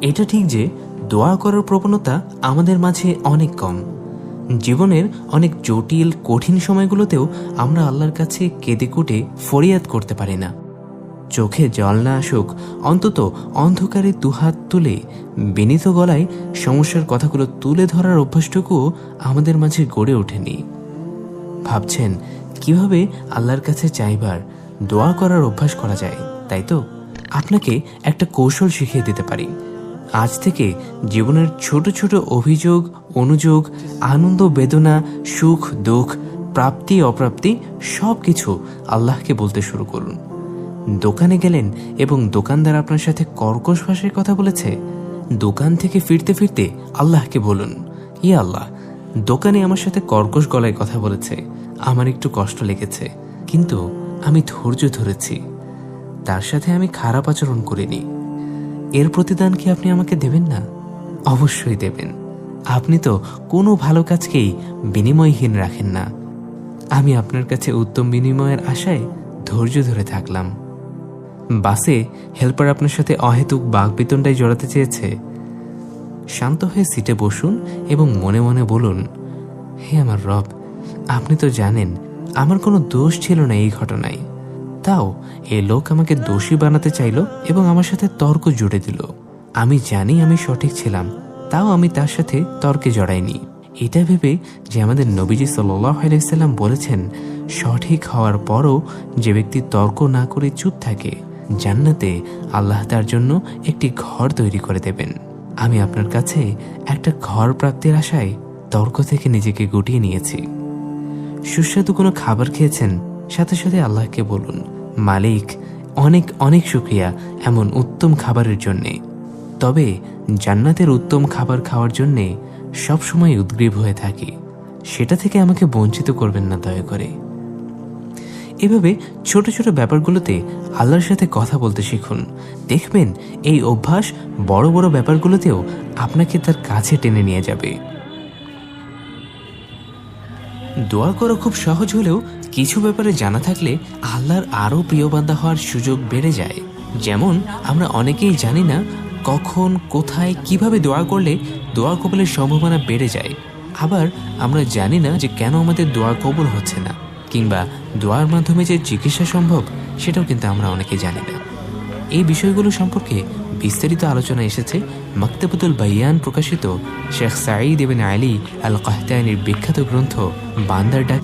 এটা ঠিক যে দোয়া করার প্রবণতা আমাদের মাঝে অনেক কম। জীবনের অনেক জটিল কঠিন সময়গুলোতেও আমরা আল্লাহর কাছে কেঁদে কুটে ফরিয়াদ করতে পারি না। চোখে জল না আসুক, অন্তত অন্ধকারে দুহাত তুলে বিনীত গলায় সমস্যার কথাগুলো তুলে ধরার অভ্যাসটুকুও আমাদের মাঝে গড়ে ওঠেনি। ভাবছেন কিভাবে আল্লাহর কাছে চাইবার, দোয়া করার অভ্যাস করা যায়, তাই তো? আপনাকে একটা কৌশল শিখিয়ে দিতে পারি। আজ থেকে জীবনের ছোট ছোট অভিযোগ, অনুযোগ, আনন্দ, বেদনা, সুখ, দুঃখ, প্রাপ্তি, অপ্রাপ্তি সব কিছু আল্লাহকে বলতে শুরু করুন। দোকানে গেলেন এবং দোকানদার আপনার সাথে কর্কশ ভাষায় কথা বলেছে, দোকান থেকে ফিরতে ফিরতে আল্লাহকে বলুন, ইয়া আল্লাহ, দোকানে আমার সাথে কর্কশ গলায় কথা বলেছে, আমার একটু কষ্ট লেগেছে, কিন্তু আমি ধৈর্য ধরেছি, তার সাথে আমি খারাপ আচরণ করিনি। এর প্রতিদান কি আপনি আমাকে দেবেন না? অবশ্যই দেবেন। আপনি তো কোনো ভালো কাজকেই বিনিময়হীন রাখেন না। আমি আপনার কাছে উত্তম বিনিময়ের আশায় ধৈর্য ধরে থাকলাম। বাসে হেল্পার আপনার সাথে অহেতুক বাকবিতণ্ডায় জড়াতে চেয়েছে, শান্ত হয়ে সিটে বসুন এবং মনে মনে বলুন, হে আমার রব, আপনি তো জানেন আমার কোনো দোষ ছিল না এই ঘটনায়, তাও এ লোক আমাকে দোষী বানাতে চাইল এবং আমার সাথে তর্ক জুড়ে দিল। আমি জানি আমি সঠিক ছিলাম, তাও আমি তার সাথে তর্কে জড়াইনি। এটা ভেবে যে আমাদের নবীজি সাল্লাল্লাহু আলাইহি সাল্লাম বলেছেন, সঠিক হওয়ার পরও যে ব্যক্তি তর্ক না করে চুপ থাকে, জান্নাতে আল্লাহ তার জন্য একটি ঘর তৈরি করে দেবেন। আমি আপনার কাছে একটা ঘর প্রাপ্তির আশায় তর্ক থেকে নিজেকে গুটিয়ে নিয়েছি। সুস্বাদু কোনো খাবার খেয়েছেন, সাথে সাথে আল্লাহকে বলুন, মালিক, অনেক অনেক শুকরিয়া এমন উত্তম খাবারের জন্যে। তবে জান্নাতের উত্তম খাবার খাওয়ার জন্যে সবসময় উদ্গ্রীব হয়ে থাকি, সেটা থেকে আমাকে বঞ্চিত করবেন না দয়া করে। এভাবে ছোট ছোট ব্যাপারগুলোতে আল্লাহর সাথে কথা বলতে শিখুন। দেখবেন এই অভ্যাস বড় বড় ব্যাপারগুলোতেও আপনাকে তার কাছে টেনে নিয়ে যাবে। দোয়া করা খুব সহজ হলেও কিছু ব্যাপারে জানা থাকলে আল্লাহর আরও প্রিয় বান্দা হওয়ার সুযোগ বেড়ে যায়। যেমন আমরা অনেকেই জানি না কখন, কোথায়, কিভাবে দোয়া করলে দোয়া কবুলের সম্ভাবনা বেড়ে যায়। আবার আমরা জানি না যে কেন আমাদের দোয়া কবুল হচ্ছে না, কিংবা দোয়ার মাধ্যমে যে চিকিৎসা সম্ভব সেটাও কিন্তু আমরা অনেকে জানি না। এই বিষয়গুলো সম্পর্কে বিস্তারিত আলোচনা এসেছে মাকতাবাতুল বায়ান প্রকাশিত শেখ সাঈদ ইবনে আলী আল কাহতানীর বিখ্যাত গ্রন্থ বান্দার ডাক